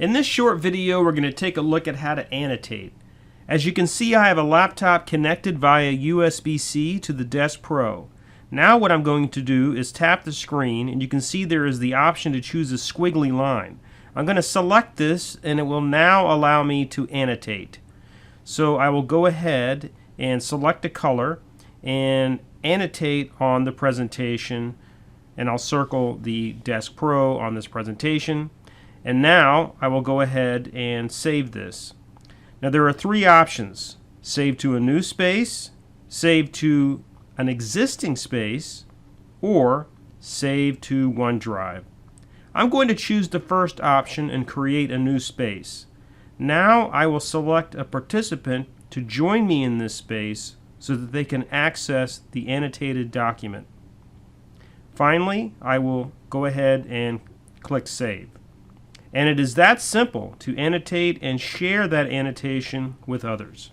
In this short video, we're going to take a look at how to annotate. As you can see, I have a laptop connected via USB-C to the Desk Pro. Now what I'm going to do is tap the screen, and you can see there is the option to choose a squiggly line. I'm going to select this, and it will now allow me to annotate. So I will go ahead and select a color and annotate on the presentation, and I'll circle the Desk Pro on this presentation. And now I will go ahead and save this. Now there are three options: save to a new space, save to an existing space, or save to OneDrive. I'm going to choose the first option and create a new space. Now I will select a participant to join me in this space so that they can access the annotated document. Finally, I will go ahead and click Save. And it is that simple to annotate and share that annotation with others.